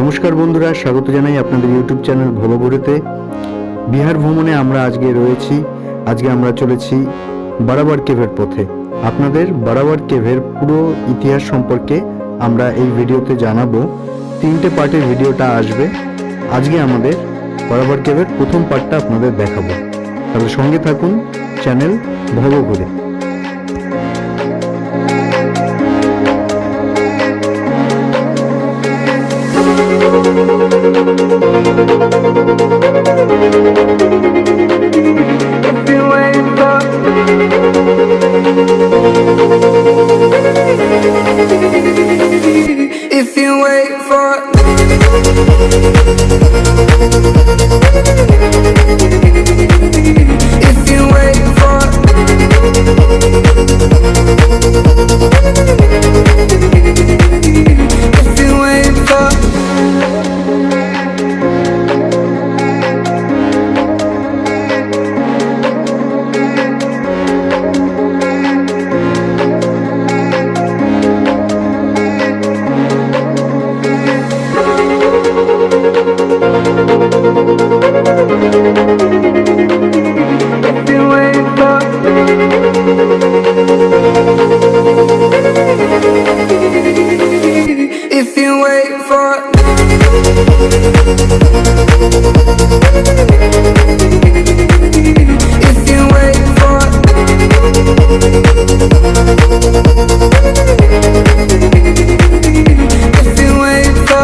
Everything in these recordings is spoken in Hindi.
নমস্কার বন্ধুরা, স্বাগত জানাই আপনাদের ইউটিউব চ্যানেল ভবঘুরেতে। বিহার ভ্রমণে আমরা আজকে রয়েছি। আজকে আমরা চলেছি বারাবার কেভের পথে। আপনাদের বারাবার কেভের পুরো ইতিহাস সম্পর্কে আমরা এই ভিডিওতে জানাবো। 3টে পার্টের ভিডিওটা আসবে। আজকে আমাদের বারাবার কেভের প্রথম পার্টটা আপনাদের দেখাবো। তাহলে সঙ্গে থাকুন channel ভবঘুরে। If you wait for If you wait for If you wait for If you wait for If you wait for If you wait for If you wait for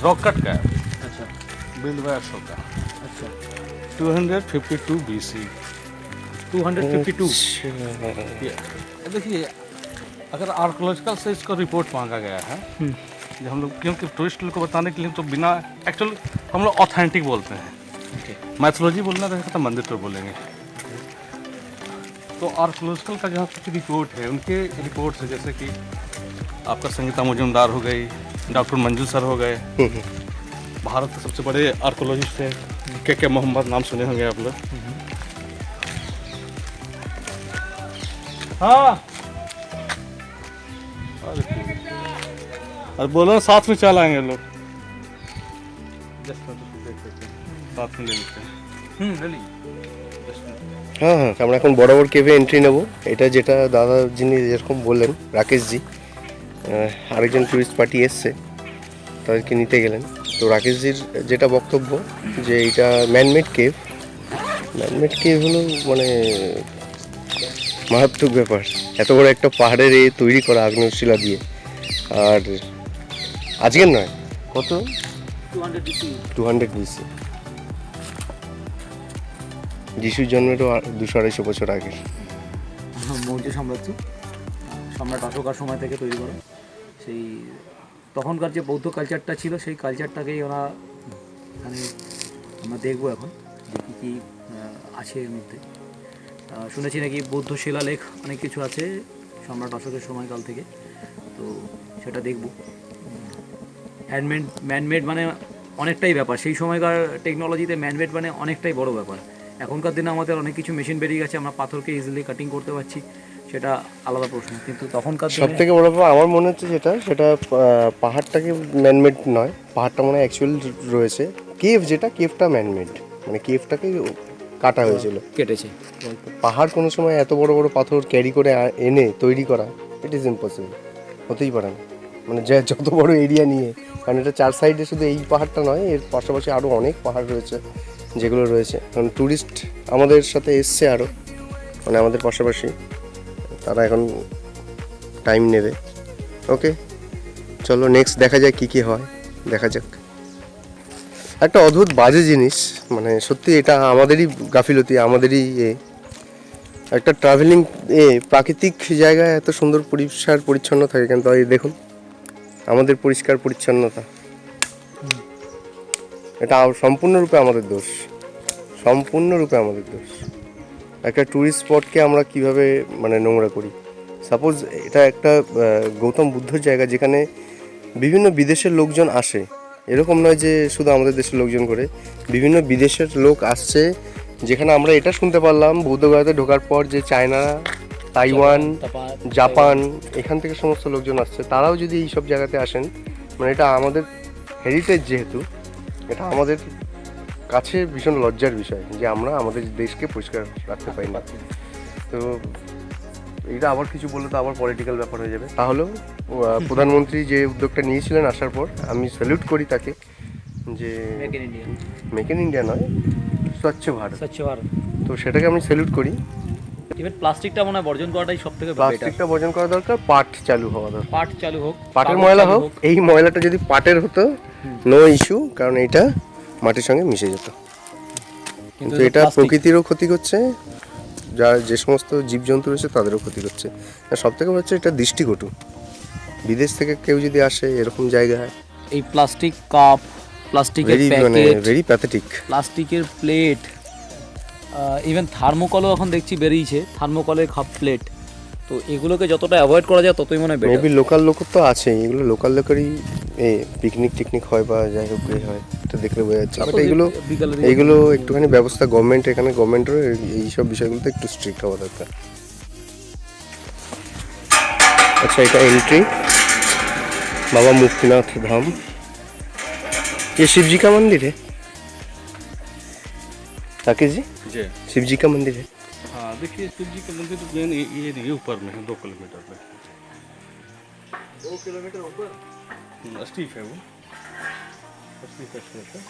rock cut का है। अच्छा, बिल्ड बाय अशोका। अच्छा, 252 BC। 252। देखिए, अगर आर्कोलॉजिकल से इसका रिपोर्ट मांगा गया है, जो हम लोग क्योंकि टूरिस्ट लोग को बताने के लिए तो बिना एक्चुअल हम लोग ऑथेंटिक बोलते हैं। मैथोलॉजी बोलना रहेगा तो मंदिर पर बोलेंगे। तो आर्कोलॉजिकल का जहाँ कुछ रिपोर्ट है, उनके रिपोर्ट से जैसे कि आपका संगीता मुजुमदार हो गई, डॉक्टर मंजू सर हो गए, भारत के सबसे बड़े आर्कोलॉजिस्ट हैं के मोहम्मद, नाम सुने होंगे आप लोग। हाँ, अरे बोलो साथ में चल आएंगे लोग। साथ में ले लेते हैं। হ্যাঁ হ্যাঁ, আমরা এখন বরাবর কেভে এন্ট্রি নেব। এটা যেটা দাদা যিনি যেরকম বললেন, রাকেশজি, আরেকজন টুরিস্ট পার্টি এসছে, তাদেরকে নিতে গেলেন। তো রাকেশজির যেটা বক্তব্য যে এটা ম্যানমেড কেভ। ম্যানমেড কেভ হলো মানে মারাত্মক ব্যাপার। এত বড় একটা পাহাড়ের তৈরি করা আগ্নেয়শিলা দিয়ে। আর আজকের নয়, কত 200 BC। যিশুর জন্মেরও 200-250 বছর আগে। মৌর্য সাম্রাজ্য, সম্রাট অশোকার সময় থেকে তৈরি করা। সেই তখনকার যে বৌদ্ধ কালচারটা ছিল সেই কালচারটাকেই ওরা মানে আমরা দেখবো এখন যে কী কী আছে এর মধ্যে। শুনেছি নাকি বৌদ্ধ শিলালেখ অনেক কিছু আছে সম্রাট অশোকের সময়কাল থেকে, তো সেটা দেখব। ম্যানমেড মানে অনেকটাই ব্যাপার, সেই সময়কার টেকনোলজিতে ম্যানমেড মানে অনেকটাই বড় ব্যাপার। এখনকার দিনে আমাদের অনেক কিছু মেশিন বেরিয়ে গেছে, আমরা পাথরকে ইজিলি কাটিং করতে পারছি, সেটা আলাদা প্রশ্ন। কিন্তু তখনকার সব দিনে থেকে বড় ব্যাপার আমার মনে হচ্ছে সেটা পাহাড়টাকে ম্যানমেড নয়, পাহাড়টা মনে হয় অ্যাকচুয়াল রয়েছে। যেটা কেভটা ম্যানমেড, মানে কেভটাকে কাটা হয়েছিল। কেটেছে। পাহাড় কোনো সময় এত বড় বড় পাথর ক্যারি করে এনে তৈরি করা, ইট ইজ ইম্পসিবল, হতেই পারে না। মানে যত বড় এরিয়া নিয়ে, কারণ এটা 4 সাইডে শুধু এই পাহাড়টা নয়, এর পাশাপাশি আরও অনেক পাহাড় রয়েছে যেগুলো রয়েছে। কারণ ট্যুরিস্ট আমাদের সাথে এসছে আরও, মানে আমাদের পাশাপাশি, তারা এখন টাইম নেবে। ওকে, চলো নেক্সট দেখা যাক কী কী হয়, দেখা যাক। একটা অদ্ভুত বাজে জিনিস, মানে সত্যি এটা আমাদেরই গাফিলতি, আমাদেরই একটা ট্রাভেলিং প্রাকৃতিক জায়গায় এত সুন্দর পরিষ্কার পরিচ্ছন্ন থাকে, কিন্তু এই দেখুন আমাদের পরিষ্কার পরিচ্ছন্নতা, এটা সম্পূর্ণরূপে আমাদের দোষ, সম্পূর্ণরূপে আমাদের দোষ। একটা ট্যুরিস্ট স্পটকে আমরা কিভাবে মানে নোংরা করি। সাপোজ এটা একটা গৌতম বুদ্ধর জায়গা, যেখানে বিভিন্ন বিদেশের লোকজন আসে, এরকম নয় যে শুধু আমাদের দেশের লোকজন করে, বিভিন্ন বিদেশের লোক আসছে। যেখানে আমরা এটা শুনতে পারলাম বৌদ্ধগয়াতে ঢোকার পর যে চায়না, তাইওয়ান, জাপান, এখান থেকে সমস্ত লোকজন আসছে, তারাও যদি এই সব জায়গাতে আসেন, মানে এটা আমাদের হেরিটেজ, যেহেতু এটা আমাদের কাছে ভীষণ লজ্জার বিষয় যে আমরা আমাদের দেশকে পরিষ্কার রাখতে পারি না। তো এটা আবার কিছু বললে তো আবার পলিটিক্যাল ব্যাপার হয়ে যাবে। তাহলেও প্রধানমন্ত্রী যে উদ্যোগটা নিয়েছিলেন আসার পর, আমি স্যালুট করি তাকে, যে মেক ইন ইন্ডিয়া নয়, স্বচ্ছ ভারত, স্বচ্ছ ভারত, তো সেটাকে আমি স্যালুট করি। ইভেন প্লাস্টিকটা মনে হয় বর্জন করাটাই সব থেকে প্লাস্টিকটা বর্জন করা দরকার, পাট চালু হওয়া দরকার, পাট চালু হোক, পাটের ময়লা হোক। এই ময়লাটা যদি পাটের হতো, নো ইস্যু, কারণ এটা মাটির সঙ্গে মিশে যেত। কিন্তু এটা প্রকৃতিরও ক্ষতি করছে, যে সমস্ত জীবজন্তু রয়েছে তাদেরও ক্ষতি করছে। আর সব থেকে হচ্ছে এটা দৃষ্টিকটু। বিদেশ থেকে কেউ যদি আসে এরকম জায়গায়, এই প্লাস্টিক কাপ, প্লাস্টিকের মানে প্যাকেট, ভেরি প্যাথেটিক, প্লাস্টিকের প্লেট, ইভেন থার্মোকলও এখন দেখছি বেরিয়েছে, থার্মোকলের কাপ প্লেট। তো এগুলোকে যতটা অ্যাভয়েড করা যায় ততই মনে হয় মেবি বেটার। লোকাল লোক তো আছে, এগুলো লোকাল লোকেরই পিকনিক টিকনিক হয় বা যাই হোক হয়, এটা দেখলে বোঝা যাচ্ছে। বাট এইগুলো একটুখানি ব্যবস্থা গভর্নমেন্ট, এখানে গভর্নমেন্টেরও এইসব বিষয়গুলোতে একটু স্ট্রিক্ট হওয়া দরকার। अच्छा এটা एंट्री बाबा मुक्तिनाथ धाम, ये शिव जी का मंदिर है राकेश जी, शिव जी का मंदिर है। हाँ देखिए, शिव जी का मंदिर मेन ये नहीं है, ऊपर में है 2 किलोमीटर पे। 2 किलोमीटर ऊपर स्टीप है वो, स्टीप एक्सप्रेस है।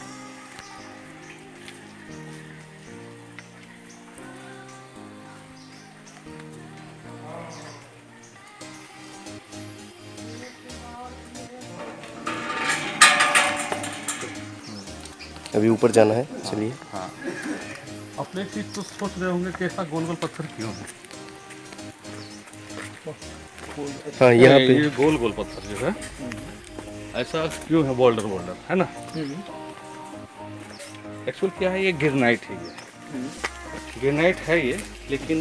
अभी ऊपर जाना है, चलिए। हाँ, अपने चीज तो सोच रहे होंगे कि ऐसा गोल गोल पत्थर क्यों है। हाँ यहाँ पे ये गोल गोल पत्थर जो है ऐसा क्यों है, बोल्डर बोल्डर है ना। एक्चुअल क्या है, ये गिरनाइट है, ये गिरनाइट है ये, लेकिन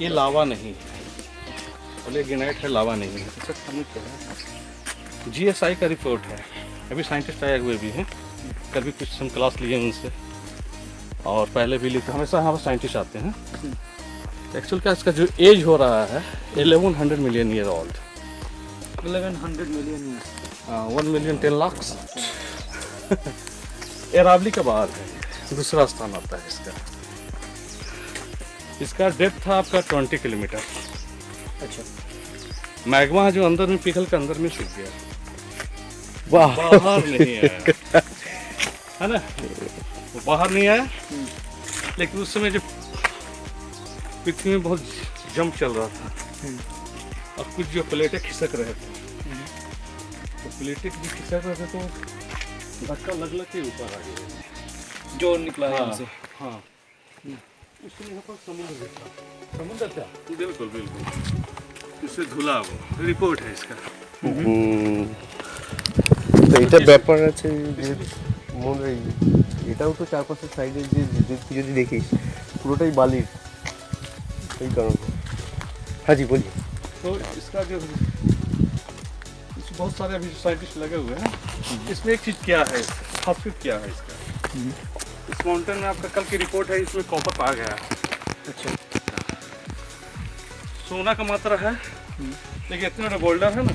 ये लावा नहीं है। बोले गिरनाइट है, लावा नहीं है। इसका कारण क्या है, GSI का रिपोर्ट है, अभी साइंटिस्ट आए हुए भी हैं, कल भी कुछ हम क्लास लिए उनसे, और पहले भी लिखे, हमेशा यहाँ पर साइंटिस्ट आते हैं। एक्चुअल क्या इसका जो एज हो रहा है 1100 million year old. 1100 million 1 million 10 lakh. Aravalli के बाद है, दूसरा स्थान आता है इसका। इसका डेप्थ था आपका 20 किलोमीटर। अच्छा, मैग्मा जो अंदर में पिघल के अंदर में सूख गया, वाह, बाहर नहीं आया, है ना, वो बाहर नहीं आया। लेकिन उस समय जब पृथ्वी में बहुत जंप चल रहा था और कुछ जो प्लेटें खिसक रहे थे, तो प्लेटें भी खिसक रहे थे, तो धक्का लग के ऊपर आ गया, जो निकला है यहाँ से। हाँ, उसमें यहाँ पर समुद्र भी था। समुद्र था, बिल्कुल बिल्कुल, इससे धुला वो रिपोर्ट है इसका। তো এটা ব্যাপার আছে যে মনে এই এটাও তো চারপাশের সাইডে যে যদি দেখিস পুরোটাই বালির এই কারণে। हाँ जी बोलिए। तो इसका जो इसमें बहुत सारे अभी साइंटिस्ट लगे हुए हैं। इसमें एक चीज़ क्या है, खासियत क्या है इसका, इस माउंटेन में आपका कल की रिपोर्ट है, इसमें कॉपर आ गया है। अच्छा। सोना का मात्रा है, लेकिन इतने बड़े बोल्डर है ना,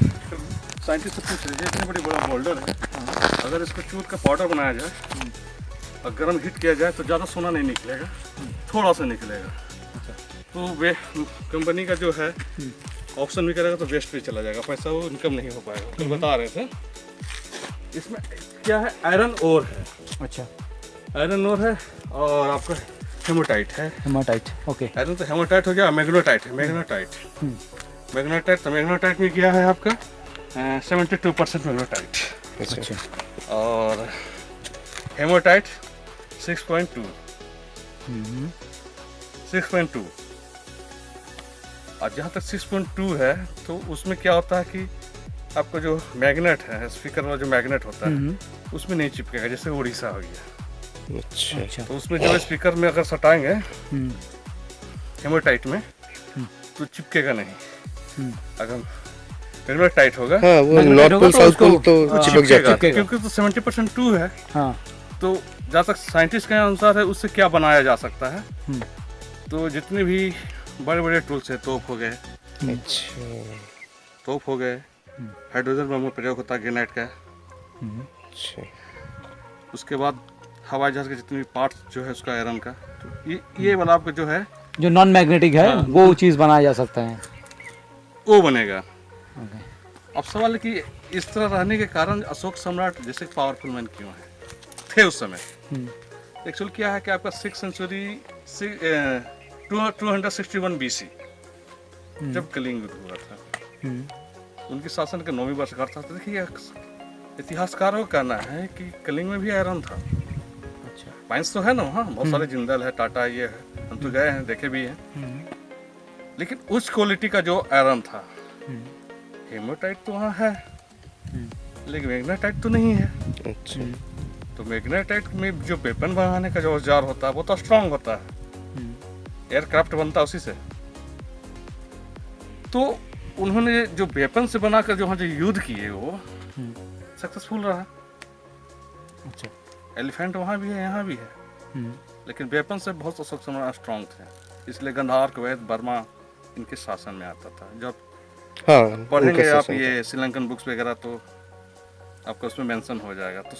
साइंटिस्ट से पूछ रहे थे इतने बड़ी बड़ा बोल्डर है, अगर इसको चूर का पाउडर बनाया जाए और गर्म हीट किया जाए तो ज़्यादा सोना नहीं निकलेगा, थोड़ा सा निकलेगा। तो वे कंपनी का जो है ऑप्शन भी करेगा तो वेस्ट भी चला जाएगा, पैसा वो इनकम नहीं हो पाएगा। तो बता रहे थे इसमें क्या है, आयरन ओर है, अच्छा, आयरन ओर है और आपका हेमोटाइट है। Haematite, okay. आयरन तो हेमोटाइट हो गया, मैग्नेटाइट है, मैग्नेटाइट तो मैग्नेटाइट में क्या है आपका 72% मैग्नेटाइट अच्छा, और हेमोटाइट 6.2 और जहाँ तक 6.2 है तो उसमें क्या होता है कि आपका जो मैग्नेट है, स्पीकर वाला जो मैग्नेट होता है उसमें नहीं चिपकेगा, जैसे उड़ीसा हो गया। अच्छा अच्छा, तो उसमें जब स्पीकर में अगर सटाएंगे हेमोटाइट में तो चिपकेगा नहीं। अगर मैग्नेटाइट होगा हाँ वो नॉर्थ पोल साउथ पोल तो चिपक जाता है। क्योंकि तो 70% 2 है। हाँ, तो जहाँ तक साइंटिस्ट के अनुसार है उससे क्या बनाया जा सकता है, तो जितने भी बड़े बड़े टूल्स हैं, तोप हो गए, अच्छा तोप हो गए, हाइड्रोजन बम में प्रयोग होता है ग्रेनाइट का, अच्छा उसके बाद हवाई जहाज के जितने भी पार्ट्स जो है उसका आयरन का, तो ये वाला आपका जो है जो नॉन मैग्नेटिक है वो चीज़ बनाया जा सकता है। वो बनेगा। ओके, अब सवाल है कि इस तरह रहने के कारण अशोक सम्राट जैसे पावरफुल मैन क्यों है थे उस समय। एक्चुअल क्या है कि आपका 6th सेंचुरी 261 BC जब कलिंग युद्ध हुआ था, उनके शासन का 9वीं वर्षगांठ था। तो देखिए इतिहासकारों का कहना है कि कलिंग में भी आयरन था। अच्छा, माइंस तो है ना वहाँ, बहुत सारे जिंदल है, टाटा ये है, हम तो गए हैं, देखे भी हैं। लेकिन उस क्वालिटी का जो आयरन था, हेमोटाइट तो वहाँ है लेकिन मैग्नेटाइट तो नहीं है। अच्छा तो मैग्नेटाइट में जो वेपन बनाने का जो औजार होता है वो तो स्ट्रांग होता है, एयरक्राफ्ट बनता है उसी से। तो उन्होंने जो वेपन से बनाकर जो वहाँ जो युद्ध किए वो सक्सेसफुल रहा। अच्छा, एलिफेंट वहाँ भी है, यहाँ भी है, लेकिन वेपन से बहुत स्ट्रांग थे, इसलिए गंधार, कुवैत, बर्मा इनके शासन में आता था। जब हाँ पढ़ेंगे उनका आप शासन ये श्रीलंकन बुक्स वगैरह तो आपको उसमें मेंशन हो जाएगा। तो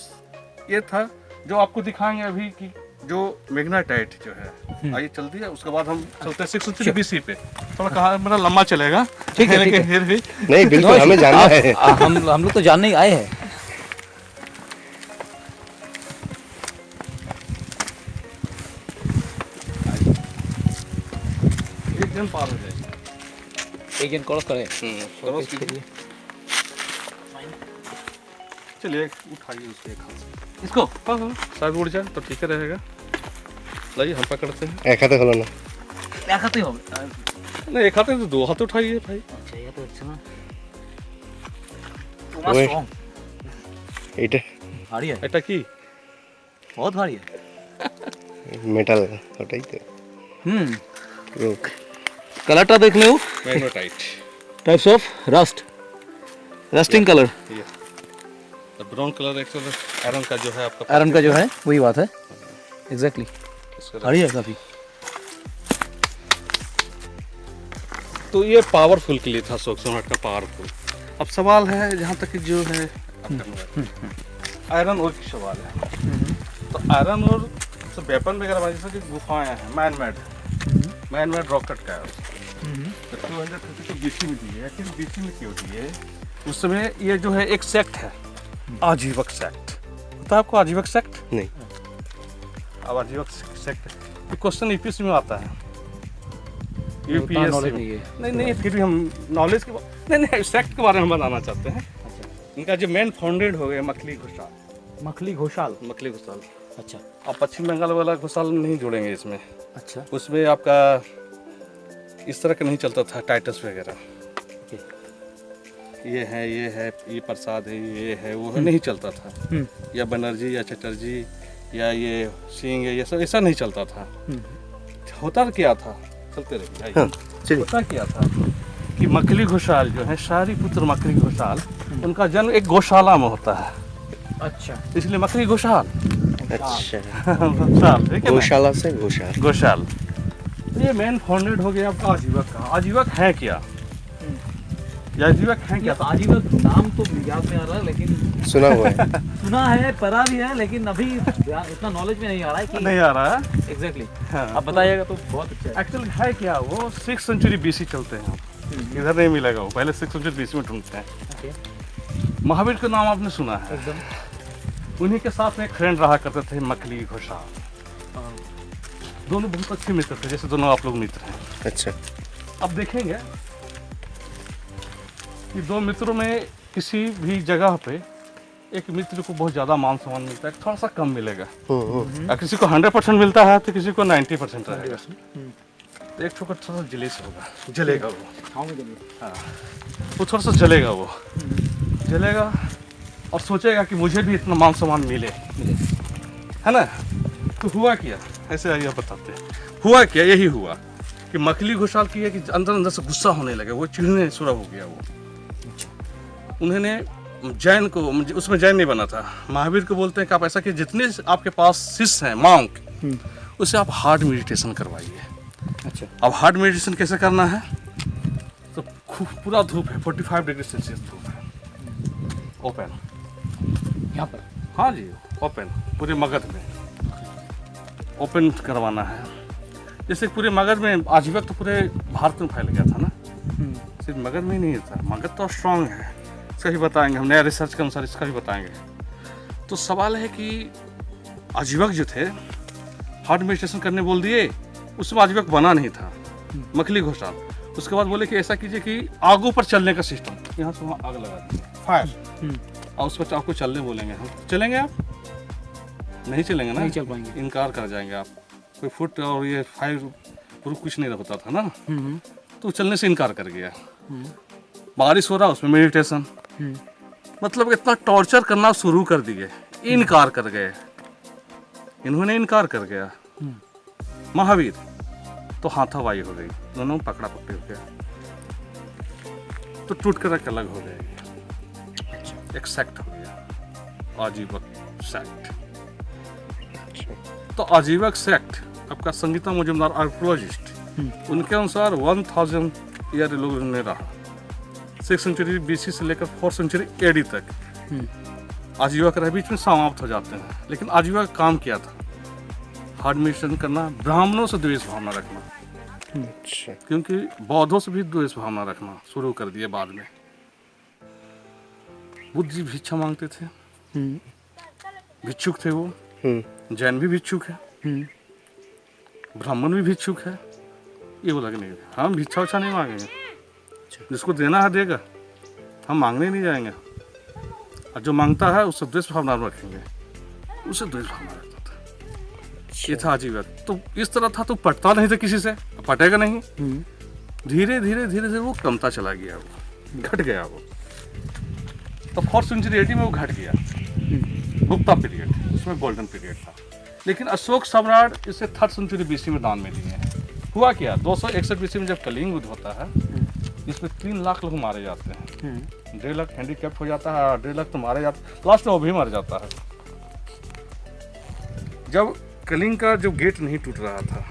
ये था जो आपको दिखाएंगे अभी कि जो मैग्नेटाइट जो है, आइए चलती है, उसके बाद हम चलते हैं 6th सेंचुरी BC पे। थोड़ा कहा मेरा लंबा चलेगा, ठीक है, ठीक लेकिन है। फिर भी नहीं बिल्कुल हमें जानना है। हम लोग तो जानने ही आए हैं। एक दिन पार हो जाएगी। एक दिन क्रॉस करें। क्रॉस कीजिए। चलिए उठाइए उसको एक हाथ से। इसको हाँ हाँ शायद उड़ जाए तो ठीक है रहेगा। लाइए हम पकड़ते हैं। एक हाथे হলো না। एक हाथ ही होगा। नहीं एक हाथ तो 2 हाथ उठाइए भाई। अच्छा, ये तो अच्छा ना। ওই। स्ट्रॉन्ग এটা भारी है, এটা কি बहुत भारी है। মেটাল ওটাই তো রোক। कलरটা देखले हो, magnetite types of rust, rusting colour. ये ब्राउन कलर एक्चुअल आयरन का जो है आपका आयरन का जो है वही बात है, एग्जैक्टली। इसका भारी है काफी। तो ये पावरफुल के लिए था, अशोक सम्राट का पावरफुल। अब सवाल है जहाँ तक कि जो है आयरन ओर की सवाल है। तो आयरन ओर से वेपन वगैरह जैसे कि गुफाएं हैं, मैन मेड रॉकेट का है। तो 232 BC में दी है। लेकिन BC में क्यों दी है? उस समय ये जो है एक सेक्ट है, आजीवक सेक्ट। पता है आपको आजीवक सेक्ट? नहीं अब आजीवक सेक्ट ये क्वेश्चन यूपीएससी में आता है। उतना knowledge नहीं है। नहीं फिर भी हम नॉलेज के नहीं सेक्ट के बारे में बताना चाहते हैं। इनका जो मेन फाउंडेड हो गया मखली घोषाल। मखली घोषाल। अच्छा आप पश्चिम बंगाल वाला घोषाल नहीं जोड़ेंगे इसमें। अच्छा, उसमें आपका इस तरह का नहीं चलता था, टाइटस वगैरह। ये है, ये प्रसाद है, ये है, वो है, नहीं चलता था। या बनर्जी या चटर्जी या ये सींग है, ये सब ऐसा नहीं चलता था। होता क्या था, चलते रहिए। हाँ, चलिए। होता क्या था कि मकली घोषाल जो है, शारी पुत्र मकली घोषाल, उनका जन्म एक गौशाला में होता है, अच्छा इसलिए मकली घोषाल। अच्छा, घोषाल, ठीक है ना? गौशाला से घोषाल। घोषाल। तो ये मेन फाउंडेड हो गया आपका आजीवक का। आजीवक है क्या, या आजीवक है क्या? क्या आजीवक नाम तो याद में आ रहा है, लेकिन सुना हुआ है। सुना है, पढ़ा भी है, लेकिन अभी इतना नॉलेज में नहीं आ रहा है कि नहीं आ रहा है। एग्जैक्टली। हाँ। आप बताइएगा तो बहुत अच्छा है। एक्चुअली है क्या, वो 6th सेंचुरी BC चलते हैं। इधर नहीं मिलेगा, वो पहले 6th सेंचुरी BC में ढूंढते हैं। ओके, महावीर का नाम आपने सुना है। एकदम। उन्हीं के साथ में एक फ्रेंड रहा करते थे, मकली घोषाल। दोनों बहुत अच्छे मित्र थे, जैसे दोनों आप लोग मित्र हैं। अच्छा, अब देखेंगे कि दो मित्रों में किसी भी जगह पे एक मित्र को बहुत ज़्यादा मान सम्मान मिलता है, थोड़ा सा कम मिलेगा। और किसी को 100% मिलता है तो किसी को 90% रहेगा। तो एक छोटा थोड़ा जलेस होगा, जलेगा वो। हाँ, वो थोड़ा सा जलेगा, वो जलेगा और सोचेगा कि मुझे भी इतना मान सम्मान मिले, है ना। तो हुआ क्या, ऐसे आइए बताते हैं। हुआ क्या, यही हुआ कि मकली घोषाल की है कि अंदर अंदर से गुस्सा होने लगे, वो चिढ़ने शुरू हो गया। वो उन्होंने जैन को, उसमें जैन नहीं बना था, महावीर को बोलते हैं कि आप ऐसा कि जितने आपके पास शिष्य हैं मॉन्क, उससे आप हार्ड मेडिटेशन करवाइए। अच्छा, अब हार्ड मेडिटेशन कैसे करना है, तो पूरा धूप है, 45 डिग्री सेल्सियस धूप है, ओपन यहाँ पर। हाँ जी, ओपन पूरे मगध में ओपन करवाना है। जैसे पूरे मगध में आजीवक तो पूरे भारत में फैल गया था ना, सिर्फ मगध में ही नहीं था। मगध तो स्ट्रांग है, इसका भी बताएंगे हम, नया रिसर्च के अनुसार इसका भी बताएंगे। तो सवाल है कि आजीवक जो थे हार्ड मेडिटेशन करने बोल दिए, उसमें आजीवक बना नहीं था, मकली घोषाल। उसके बाद बोले कि ऐसा कीजिए कि आगों पर चलने का सिस्टम, यहाँ से वहाँ आग लगा दीजिए, फायर, और उस पर आपको चलने बोलेंगे। हम चलेंगे, आप नहीं चलेंगे ना, नहीं चल पाएंगे। इनकार कर जाएंगे आप। कोई फुट और ये फायर प्रूफ कुछ नहीं होता था ना, तो चलने से इनकार कर गया। बारिश हो रहा, उसमें मेडिटेशन, मतलब इतना टॉर्चर करना शुरू कर दिए, इनकार कर गए। इन्होंने इनकार कर गया महावीर, तो हाथापाई हो गई, दोनों पकड़ा पकड़ी हो गया, तो टूट कर एक अलग हो गए, एक सेक्ट हो गया, आजीवक सेक्ट। तो आजीवक सेक्ट आपका संगीता मुजुमदार आर्कोलॉजिस्ट, उनके अनुसार 1000 ईयर लोग ने रहा, 6th सेंचुरी BC से लेकर 4th सेंचुरी AD तक आजीवक रहे, बीच में समाप्त हो जाते हैं। लेकिन आजीवक का काम क्या था, हार्ड मेडिटेशन करना, ब्राह्मणों से द्वेष भावना रखना, अच्छा, क्योंकि बौद्धों से भी द्वेष भावना रखना शुरू कर दिए बाद में। बुद्ध जी भिक्षा मांगते थे, भिक्षुक थे वो, जैन भी भिक्षुक है, ब्राह्मण भी भिक्षुक है। ये बोला कि नहीं, हम भिक्षा उच्छा नहीं मांगेंगे, जिसको देना है देगा, हम मांगने नहीं जाएंगे, और जो मांगता है उससे द्वेष भावना रखेंगे, उसे द्वेष भावना रखता था। ये था आजीवक। तो इस तरह था, तो पटता नहीं था किसी से, पटेगा नहीं। धीरे धीरे धीरे धीरे वो कमता चला गया, वो घट गया वो। तो 4th सेंचुरी AD में वो घट गया, गुप्ता पीरियड, उसमें गोल्डन पीरियड था। लेकिन अशोक सम्राट इसे 3rd सेंचुरी BC में दान में दिए हैं। हुआ क्या, 261 BC में जब कलिंग युद्ध होता है, इसमें 3 लाख लोग मारे जाते हैं, 1.5 लाख हैंडीकैप हो जाता है, 1.5 लाख तो मारे जाते, लास्ट में वो भी मर जाता है। जब कलिंग का जो गेट नहीं टूट रहा था,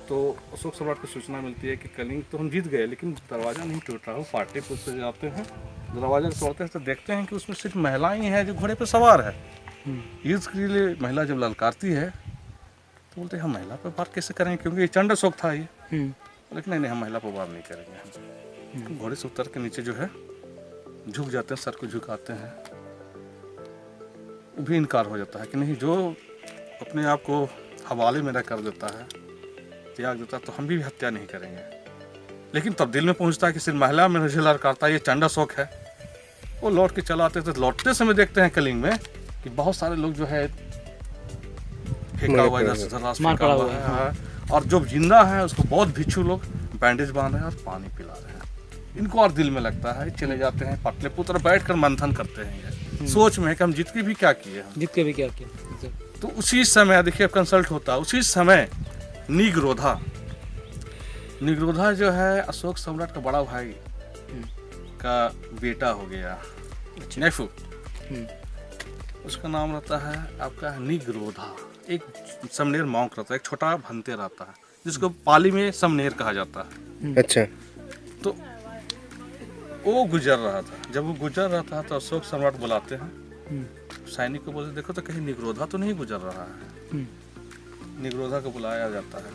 तो अशोक सम्राट को सूचना मिलती है कि कलिंग तो हम जीत गए, लेकिन दरवाजा नहीं टूट रहा। वो पाटलिपुत्र से जाते हैं, दरवाजा तोड़ते हैं तो देखते हैं कि उसमें सिर्फ महिलाएं ही हैं जो घोड़े पर सवार है। युद्ध के लिए महिला जब ललकारती है तो बोलते हैं हम महिला पर वार कैसे करेंगे, क्योंकि ये चंड शोक था ये। लेकिन नहीं, हम महिला पर वार नहीं करेंगे। हम घोड़े से उतर के नीचे जो है झुक जाते हैं, सर को झुकाते हैं। वो भी इनकार हो जाता है कि नहीं, जो अपने आप को हवाले में कर देता है, त्याग देता है, तो हम भी हत्या नहीं करेंगे। लेकिन तब दिल में पहुंचता है कि सिर्फ महिला में मुझे ललकारता है, ये चंडा शौक है। वो लौट के चला आते थे, लौटते समय देखते हैं कलिंग में कि बहुत सारे लोग जो है फेंका हुआ है, फेंका हुआ है, और जो जिंदा है उसको बहुत भिक्षु लोग बैंडेज बांध रहे हैं और पानी पिला रहे हैं। इनको और दिल में लगता है, चले जाते हैं पाटलिपुत्र, बैठ कर मंथन करते हैं। सोच में है कि हम जीत के भी क्या किए हम। जीत के भी क्या किया। तो उसी समय देखिए कंसल्ट होता, उसी समय निगरोधा जो है अशोक सम्राट का बड़ा भाई का बेटा हो गया, नेफू, उसका नाम रहता है आपका निगरोधा। एक समनेर मॉन्क रहता है, एक छोटा भंते रहता है जिसको पाली में समनेर कहा जाता है। अच्छा। तो वो गुजर रहा था, जब वो गुजर रहा था तो अशोक सम्राट बुलाते हैं, सैनिक को बोलते देखो तो कहीं निगरोधा तो नहीं गुजर रहा है। निगरोधा को बुलाया जाता है,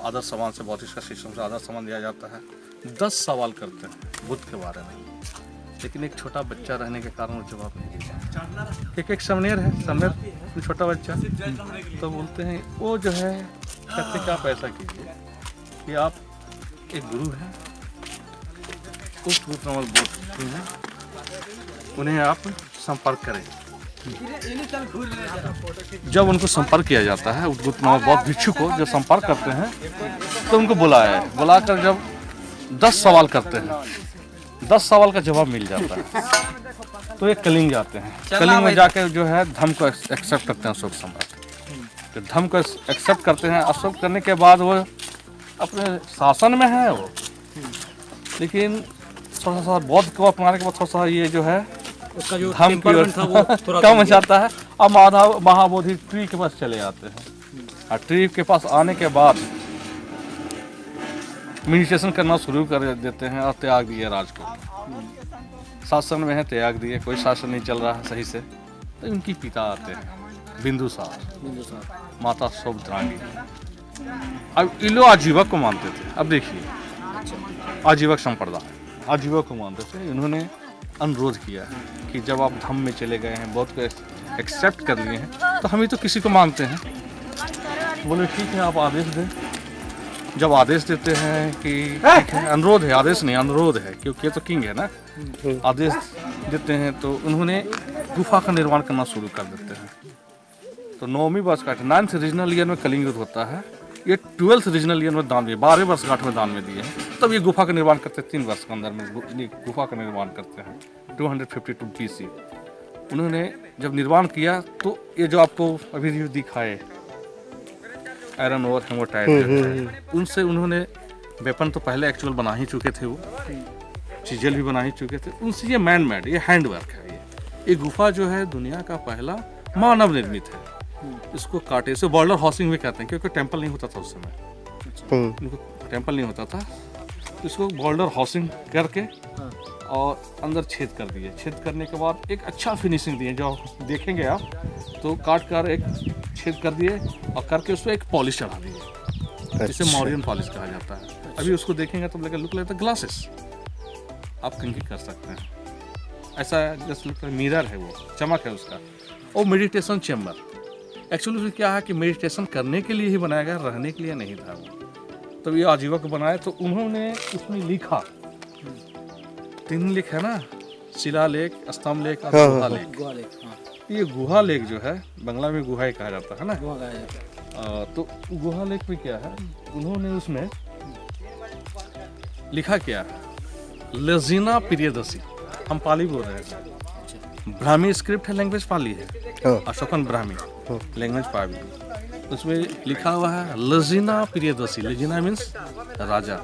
आदर सम्मान से, बौद्धिक सिस्टम से आदर सम्मान दिया जाता है। 10 सवाल करते हैं बुद्ध के बारे में, लेकिन एक छोटा बच्चा रहने के कारण वो जवाब नहीं देता। एक समनेर है, समनेर छोटा बच्चा, तो बोलते हैं वो जो है कहते हैं कि आप ऐसा कीजिए कि आप एक गुरु हैं, उस ट्रूथ बोध हैं, उन्हें आप संपर्क करें। जब उनको संपर्क किया जाता है, बौद्ध भिक्षु को जब संपर्क करते हैं तो उनको बुलाकर जब 10 सवाल करते हैं, 10 सवाल का जवाब मिल जाता है तो ये कलिंग जाते हैं। कलिंग में जाकर जो है धम्म को एक्सेप्ट करते हैं अशोक सम्राट। तो धम्म को एक्सेप्ट करते हैं, एक्सेप्ट करने के बाद वो अपने शासन में है वो, लेकिन थोड़ा सा बौद्ध को अपनाने के बाद थोड़ा सा ये जो है उसका जो धम्म की ओर टेम्परमेंट था वो थोड़ा कम हो जाता है। अब महाबोधि ट्री के पास चले जाते हैं, और ट्री के पास आने के बाद मेडिटेशन करना शुरू कर देते हैं और त्याग दिए राज को। शासन में है, त्याग दिए, कोई शासन नहीं चल रहा है सही से। तो उनकी पिता आते हैं बिंदुसार, माता सुभद्रांगी। अब ये लोग आजीवक को मानते थे। अब देखिए आजीवक संप्रदाय, आजीवक को मानते थे। इन्होंने अनुरोध किया है कि जब आप धम्म में चले गए हैं, बौद्ध को एक्सेप्ट कर लिए हैं, तो हम ही तो किसी को मानते हैं। बोले ठीक है, आप आदेश दें। जब आदेश देते हैं कि ठीक है, अनुरोध है, आदेश नहीं अनुरोध है, क्योंकि ये तो किंग है ना। आदेश देते हैं तो उन्होंने गुफा का निर्माण करना शुरू कर देते हैं। तो 9वीं वर्षगांठ 9th रीजनल ईयर में कलिंग युद्ध होता है, ये 12th रीजनल ईयर में दान में 12वें वर्षगांठ में दान में दिए हैं। तब ये गुफा का निर्माण करते हैं, 3 वर्ष के अंदर में गुफा का निर्माण करते हैं। 252 BC उन्होंने जब निर्माण किया तो ये जो आपको अभी दिखाए आयरन और हेमोटाइट, उनसे उन्होंने वेपन तो पहले एक्चुअल बना ही चुके थे, वो चीजेल भी बना ही चुके थे। उनसे ये मैन मेड, ये हैंडवर्क है। ये गुफा जो है दुनिया का पहला मानव निर्मित है। इसको कांटे से बॉर्डर हाउसिंग भी कहते हैं, क्योंकि टेम्पल नहीं होता था उस समय, इनको टेम्पल नहीं होता था। इसको बॉर्डर हाउसिंग करके और अंदर छेद कर दिए। छेद करने के बाद एक अच्छा फिनिशिंग दिए, जो देखेंगे आप तो काट कर एक छेद कर दिए और करके उसको एक पॉलिश चढ़ा दिए, जिसे मॉरियन पॉलिश कहा जाता है। अभी उसको देखेंगे तो लुक लगता है ग्लासेस, आप कंघी कर सकते हैं ऐसा, जैसे लगता है मिरर है, वो चमक है उसका। और मेडिटेशन चैम्बर, एक्चुअली उसमें क्या है कि मेडिटेशन करने के लिए ही बनाया गया, रहने के लिए नहीं था वो। तो ये आजीवक बनाए तो उन्होंने उसमें लिखा, 3 लेख है ना, शिला लेख, स्तंभ लेख और गुहा लेख। ये गुहा लेख जो है बंगला में गुहा ही कहा जाता है ना, तो गुहा लेख में क्या है, उन्होंने उसमें लिखा क्या है, लजीना प्रियदसी, हम पाली बोल रहे हैं, ब्राह्मी स्क्रिप्ट है, लैंग्वेज पाली है, अशोकन ब्राह्मी लैंग्वेज पाली। उसमें लिखा हुआ है लजीना प्रियदसी, लजीना मीन्स राजा,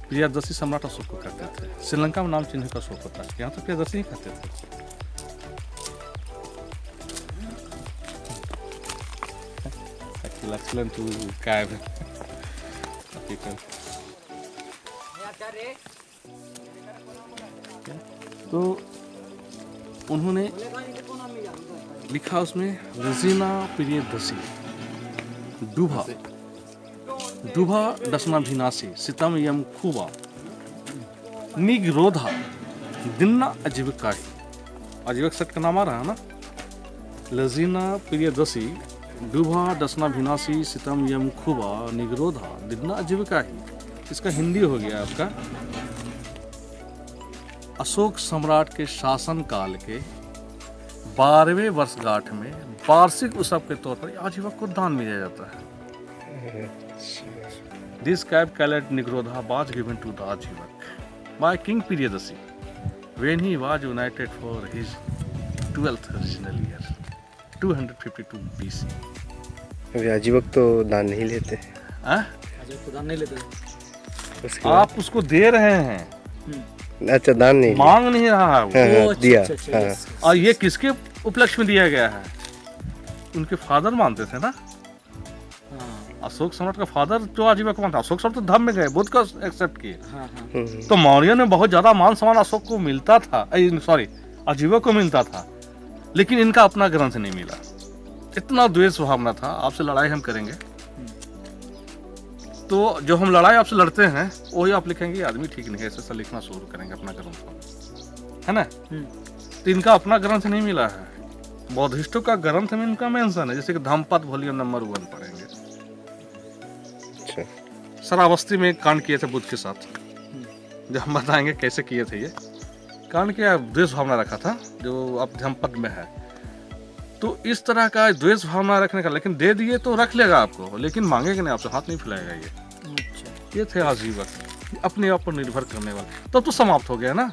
प्रियदर्शी सम्राट अशोक को कहते थे। श्रीलंका में नाम चिन्ह का अशोक होता है, यहाँ तो प्रियदर्शी ही कहते थे। Excellent to guide people. तो उन्होंने लिखा उसमें रजीना प्रियदर्शी, डूभा दसना भिनासी, सितम यम खूबा, निगरोधा, दिन्ना अजीविकाही। आजीविक सेट का नाम आ रहा है ना, लजीना प्रियदर्शी, डूभा दसना भिनासी, सितम यम खूबा, निगरोधा, दिन्ना अजीविकाही। इसका हिंदी हो गया आपका, अशोक सम्राट के शासन काल के 12वें वर्षगांठ में वार्षिक उत्सव के तौर पर आजीवक को दान मिला जाता है। This cap called Nigroधा was given to the Ajivak by King Priyadasi when he was united for his 12th original year, 252 BC. अभी अजीबक तो दान नहीं लेते, हाँ? आज खुदा नहीं लेते। उसके बाद आप उसको दे रहे हैं, अच्छा दान नहीं लिया। मांग नहीं रहा है वो। हाँ, हाँ, अच्छा, दिया अच्छा, अच्छा, हाँ yes, yes. और ये किसके उपलक्ष्य में दिया गया है? उनके फादर मानते थे ना, हाँ, अशोक सम्राट का फादर जो आजीवक मानता। अशोक सम्राट तो धर्म में गए, बुद्ध का एक्सेप्ट किए। हाँ, हाँ, तो मौर्य में बहुत ज्यादा मान सम्मान अशोक को मिलता था, सॉरी आजीवक को मिलता था, लेकिन इनका अपना ग्रंथ नहीं मिला। इतना द्वेष भावना था, आपसे लड़ाई हम करेंगे तो जो हम लड़ाई आपसे लड़ते हैं वही आप लिखेंगे ये आदमी ठीक नहीं है, ऐसा लिखना शुरू करेंगे अपना ग्रंथ, है ना। तो इनका अपना ग्रंथ नहीं मिला है। बौद्धिस्टों का ग्रंथ में इनका मेंशन है, जैसे कि धम्मपद वॉल्यूम नंबर 1 पढ़ेंगे। अच्छा शरावस्ती में कांड किए थे बुद्ध के साथ, जो हम बताएंगे कैसे किए थे। ये कांड किया, द्वेष भावना रखा था, जो अब धम्मपद में है। तो इस तरह का द्वेष भावना रखने का, लेकिन दे दिए तो रख लेगा आपको, लेकिन मांगेगा नहीं आपसे, हाथ नहीं फैलाएगा। अच्छा, ये थे आजीवक, अपने आप पर निर्भर करने वाले। तब तो समाप्त हो गया ना।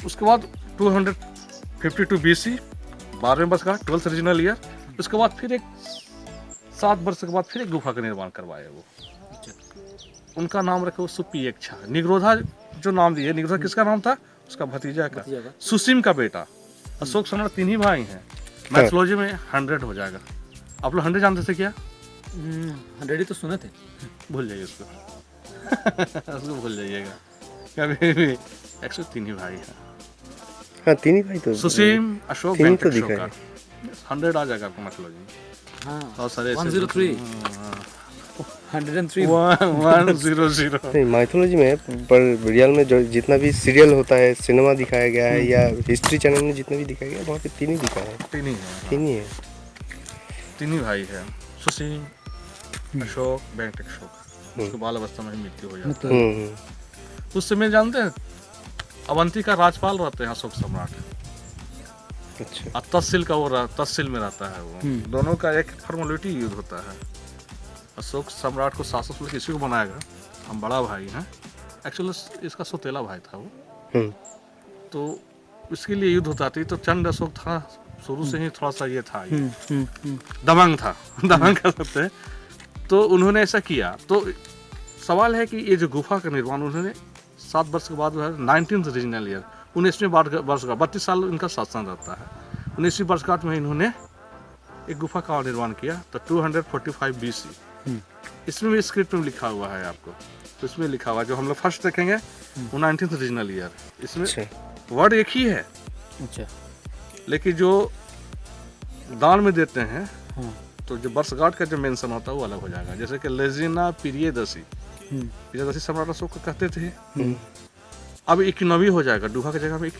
उसके बाद 252 BC, 12वें वर्ष का 12th रीजनल ईयर। उसके बाद फिर एक 7 वर्ष के बाद फिर एक गुफा का निर्माण करवाए वो। अच्छा, उनका नाम रखे वो सुपियक्षा। निग्रोधा जो नाम दिए, निग्रोधा किसका नाम था? उसका भतीजा का, भतीजा का। सुसीम का बेटा। अशोक सम्राट 3 ही भाई हैं। मैथोलॉजी में 100 हो जाएगा। आप लोग 100 जानते थे क्या? 100 तो सुने थे। भूल जाइए उसको उसको भूल जाइएगा कभी भी। 103 ही भाई हैं। हाँ, 3 ही भाई तो सुसीम, अशोक, 3 तो वेंकट, दिखा है। शोकर। 100 आ जाएगा आपको मैथोलॉजी में। हाँ, और सारे 103, 103। 100। नहीं, माइथोलॉजी में पर रियल में जो जितना भी सीरियल होता है, सिनेमा दिखाया गया है या हिस्ट्री चैनल में जितना भी दिखाया गया है, वहाँ पे 3 ही दिखा है। 3 ही है, 3 ही है। 3 ही भाई है। सुसीम, अशोक, वेंकट, शोकर। उसको बाल अवस्था में ही मृत्यु हो जाती है। उस समय जानते हैं अवंती का राजपाल रहते हैं अशोक सम्राट। अच्छा और तहसील का वो तहसील में रहता है वो। दोनों का एक फॉर्मेलिटी यूज होता है। अशोक सम्राट को शासक किसी को बनाएगा, हम बड़ा भाई हैं। एक्चुअली इसका सौतेला भाई था वो, तो इसके लिए युद्ध होता थी। तो चंड अशोक था, शुरू से ही थोड़ा सा ये था, ये दबंग था, दबंग कर सकते हैं। तो उन्होंने ऐसा किया। तो सवाल है कि ये जो गुफा का निर्माण उन्होंने 7 वर्ष के बाद 19th रीजनल ईयर, 19वीं वर्ष का 32 साल इनका शासन रहता है। 19वीं वर्षगांठ में इन्होंने एक गुफा का निर्माण किया। तो 245 BC इसमें भी स्क्रिप्ट में लिखा हुआ है आपको। तो इसमें लिखा हुआ है, जो हम लोग फर्स्ट देखेंगे वो 19th रीजनल ईयर। इसमें वर्ड एक ही है, अच्छा, लेकिन जो दान में देते हैं तो जो वर्षगांठ का जो मेंशन होता है वो अलग हो जाएगा। जैसे कि लेजिना पिरियदसी, पिरियदसी सम्राट अशोक को कहते थे। अब 91 हो जाएगा, डूहा की जगह में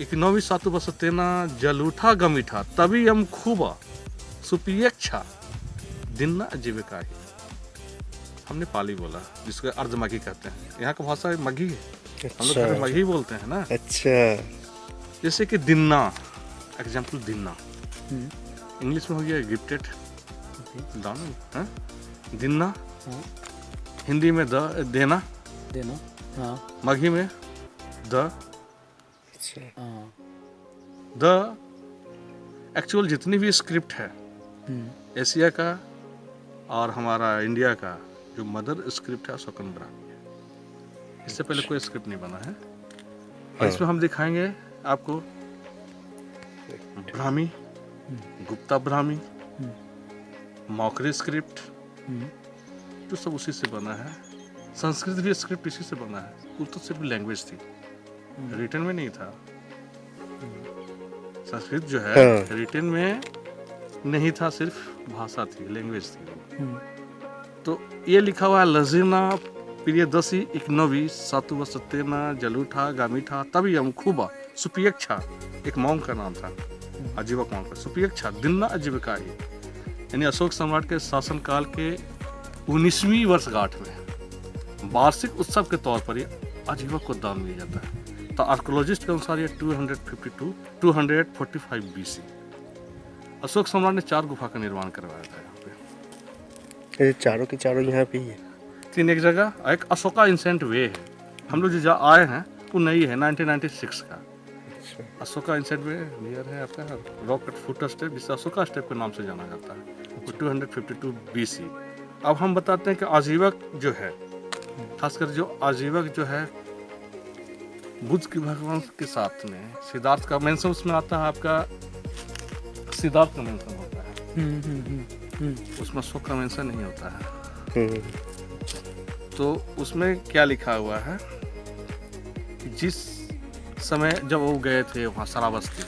91 सातु बस तेना जलूठा गमीठा तभी हम खूबा सुपियक्षा दिन जीविका ही। हमने पाली बोला, जिसको अर्ध मघी कहते हैं। यहाँ का भाषा मघी है, हम लोग घर में मघी बोलते हैं ना। अच्छा, जैसे कि दिन्ना, एग्जाम्पल दिन्ना, इंग्लिश में हो गया गिफ्टेड दान, हाँ? दिन्ना, हिंदी में देना, हाँ, मघी में द। हाँ, द एक्चुअल जितनी भी स्क्रिप्ट है एशिया का और हमारा इंडिया का, जो मदर स्क्रिप्ट है शोकन ब्राह्मी है। इससे पहले कोई स्क्रिप्ट नहीं बना है। और इसमें हम दिखाएंगे आपको ब्राह्मी, गुप्ता ब्राह्मी, मौखरी स्क्रिप्ट, जो सब उसी से बना है। संस्कृत भी स्क्रिप्ट इसी से बना है। उर्दू सिर्फ लैंग्वेज थी, रिटन में नहीं था। संस्कृत जो है रिटन में नहीं था, सिर्फ भाषा थी, लैंग्वेज थी। तो ये लिखा हुआ है लजीना प्रियदसी इकनवी सातु सत्यना जलूठा गामीठा तभी हम खूबा सुपियक्षा, एक मॉन्क का नाम था, आजीवक मॉन्क का। सुपियक्षा दिन्ना आजीविका ही, यानी अशोक सम्राट के शासनकाल के 19वीं वर्षगांठ में वार्षिक उत्सव के तौर पर ये आजीवक को दान दिया जाता है। तो आर्कोलॉजिस्ट के अनुसार ये 245 BC अशोक सम्राट ने 4 गुफा का निर्माण करवाया था यहाँ पे। ये चारों के चारों यहाँ पे ही है। 3 एक जगह, एक अशोका इंसेंट वे है। हम लोग जो आए हैं वो नई है 1996 का। अशोका इंसेंट वे नियर है आपका रॉकेट फुट स्टेप, जिसे अशोका स्टेप के नाम से जाना जाता है, वो 252 BC। अब हम बताते हैं कि आजीवक जो है, खासकर जो आजीवक जो है बुद्ध के भगवान के साथ में सिद्धार्थ का मेंशन उसमें आता है, आपका सिद्धार्थ का मेंशन होता है, उसमें अशोक का मेंशन नहीं होता है। तो उसमें क्या लिखा हुआ है कि जिस समय जब वो गए थे वहाँ श्रावस्ती,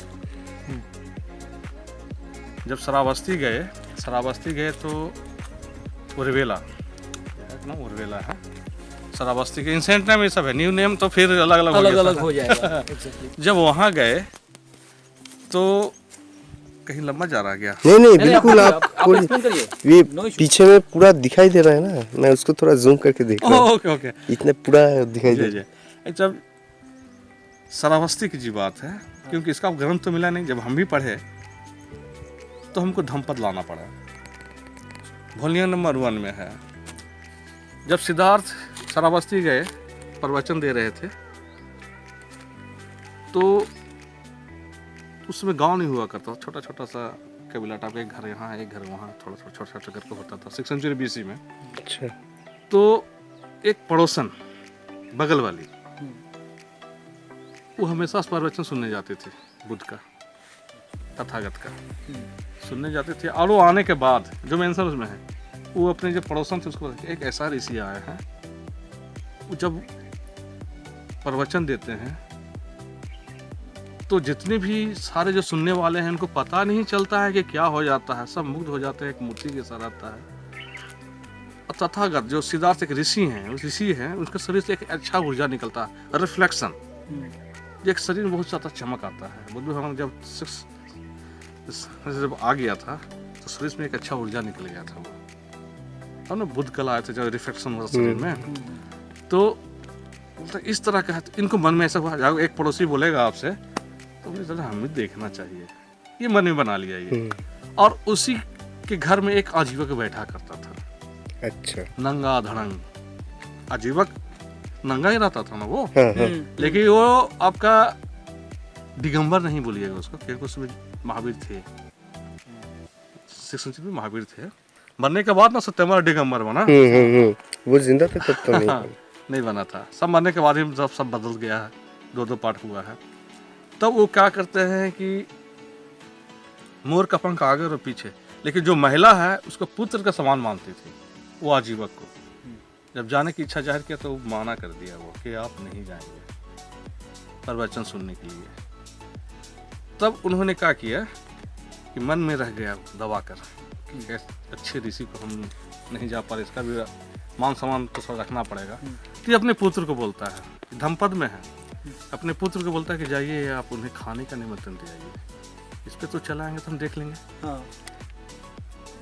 जब श्रावस्ती गए तो उर्वेला है, श्रावस्ती के इंसेंट नेम ये सब है, न्यू नेम तो फिर अलग अलग हो जाएगा। Exactly. जब वहाँ गए तो कहीं लंबा जा रहा गया। नहीं बिल्कुल, आप एक्सप्लेन करिए। ये No issue. पीछे में पूरा दिखाई दे रहा है ना, मैं उसको थोड़ा जूम करके देख रहा हूँ, ओके इतने पूरा दिखाई दे जी जी। जब श्रावस्ती की जी बात है, क्योंकि इसका ग्रंथ तो मिला नहीं, जब हम भी पढ़े तो हमको धम्पद लाना पड़ा। वॉल्यूम नंबर 1 में है, जब सिद्धार्थ श्रावस्ती गए प्रवचन दे रहे थे तो उसमें गांव नहीं हुआ करता, छोटा छोटा सा कबीला टाइप, एक घर यहाँ एक घर वहाँ, थोड़ा छोटा छोटा करके होता था 6th सेंचुरी BC में। अच्छा, तो एक पड़ोसन बगल वाली वो हमेशा प्रवचन सुनने जाते थे, बुद्ध का तथागत का सुनने जाते थे। और वो आने के बाद जो मेंशन उसमें है, वो अपने जो पड़ोसन थे उसको एक ऐसा ऋषि आया है, वो जब प्रवचन देते हैं तो जितने भी सारे जो सुनने वाले हैं उनको पता नहीं चलता है कि क्या हो जाता है, सब मुग्ध हो जाते हैं, एक मूर्ति के साथ आता है। और तथागत जो सिद्धार्थ एक ऋषि हैं, उस ऋषि हैं उसके शरीर से एक अच्छा ऊर्जा निकलता है, रिफ्लेक्शन, एक शरीर में बहुत ज़्यादा चमक आता है। बुद्ध भगवान जब आ गया था तो शरीर में एक अच्छा ऊर्जा निकल गया था। वो हमने बुद्ध कल आए थे जब रिफ्लेक्शन हुआ शरीर में, तो इस तरह का है। तो इनको मन में ऐसा हुआ, एक पड़ोसी बोलेगा आपसे तो मुझे चला हमें देखना चाहिए, ये मन में बना लिया ये। और उसी के घर में एक आजीवक बैठा करता था। अच्छा, नंगा धड़ंग आजीवक नंगा ही रहता था ना वो, हाँ। लेकिन वो आपका दिगंबर नहीं बोलिएगा उसको, क्योंकि उसमें महावीर थे, 6th सेंचुरी में महावीर थे। मरने के बाद ना सत्यमर दिगंबर बना। वो जिंदा थे तब तो नहीं बना था, सब मरने के बाद ही सब बदल गया है, 2 पार्ट हुआ है। तब वो क्या करते हैं कि मोर का पंख आगे और पीछे, लेकिन जो महिला है उसको पुत्र का समान मानती थी वो आजीवक को। जब जाने की इच्छा जाहिर किया तो माना कर दिया वो कि आप नहीं जाएंगे प्रवचन सुनने के लिए। तब उन्होंने क्या किया कि मन में रह गया दबा कर कि अच्छे ऋषि को हम नहीं जा पा रहे, इसका भी मान सम्मान तो सब रखना पड़ेगा। तो ये अपने पुत्र को बोलता है, धम्पद में है, अपने पुत्र को बोलता है कि जाइए आप उन्हें खाने का निमंत्रण दे आइए, इस पे तो चलाएंगे तो हम देख लेंगे।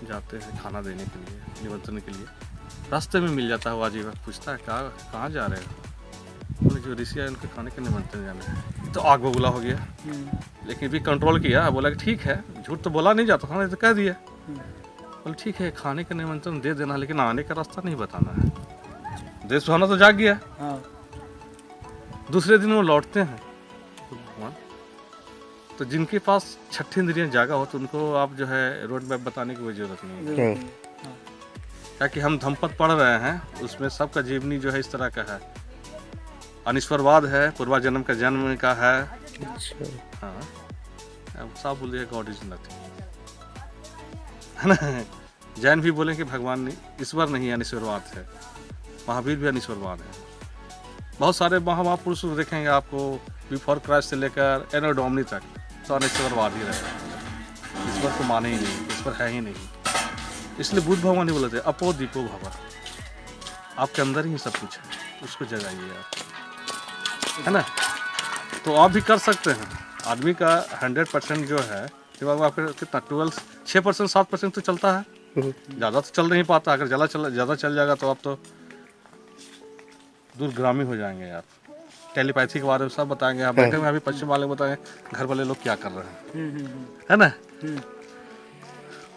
जाते हैं खाना देने के लिए, निमंत्रण के लिए। रास्ते में मिल जाता है वो आजीवक, पूछता है कहाँ जा रहे हो? उन्हें जो ऋषि आए उनके खाने का निमंत्रण जाना है। तो आग बबूला हो गया, लेकिन भी कंट्रोल किया, बोला कि ठीक है, झूठ तो बोला नहीं जाता था, तो कह दिया। बोले ठीक है खाने का निमंत्रण दे देना, लेकिन आने का रास्ता नहीं बताना है। देश भावना तो जाग गया। दूसरे दिन वो लौटते हैं तो जिनके पास 6 इंद्रियां जागा हो तो उनको आप जो है रोड मैप बताने की कोई जरूरत नहीं है, क्योंकि हम धम्पद पढ़ रहे हैं, उसमें सबका जीवनी जो है इस तरह का है, अनिश्वरवाद है, पूर्वा जन्म का जन्म का है। हाँ, अब सब बोलिए गॉड इज नथिंग, है ना। जैन भी बोले कि भगवान नहीं, ईश्वर नहीं है, अनिश्वरवाद है। महावीर भी अनिश्वरवाद है। बहुत सारे महापुरुष देखेंगे आपको, बिफोर क्राइस्ट से लेकर एनो डोमनी तक तो अनिश्वरवाद ही रहेगा, ईश्वर को माने ही नहीं, ईश्वर है ही नहीं। इसलिए बुद्ध भगवान ही बोले थे अपो दीपो भव, आपके अंदर ही सब कुछ है, उसको जगाइए आप, है ना। तो आप भी कर सकते हैं। आदमी का 100% जो है दिमाग में आपके कितना 6% 7% तो चलता है, ज़्यादा तो चल नहीं पाता। अगर ज़्यादा चल जाएगा तो आप तो दूरगामी हो जाएंगे आप। टेलीपैथी के बारे में सब बताएंगे, आप बैठे में अभी पश्चिम वाले बताएंगे घर वाले लोग क्या कर रहे हैं, है ना।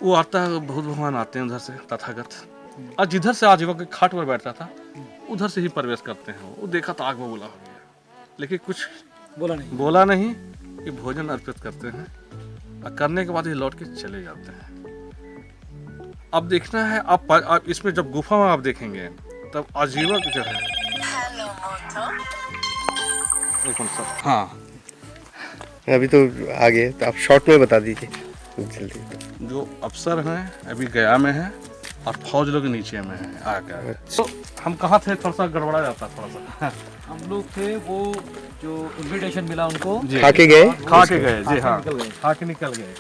वो आता है, बहुत भगवान आते हैं उधर से तथागत, और जिधर से आजीवन के खाट पर बैठता था उधर से ही प्रवेश करते हैं। वो देखा तो आग बबूला हो गया, लेकिन कुछ बोला नहीं कि भोजन अर्पित करते हैं और करने के बाद ये लौट के चले जाते हैं। अब देखना है, आप इसमें जब गुफा में आप देखेंगे तब आजीवक जो है, एक मिनट सर, हाँ, अभी तो आगे तो आप शॉर्ट में बता दीजिए जल्दी। जो अफसर हैं अभी गया में हैं और फौज लोग नीचे में हैं आगे। तो हम कहाँ थे, थोड़ा सा गड़बड़ा जाता थोड़ा सा। हम लोग थे वो जो इनविटेशन मिला उनको जी, खा के गए खा के गए जी, हाँ, निकल गए। खा के निकल गए।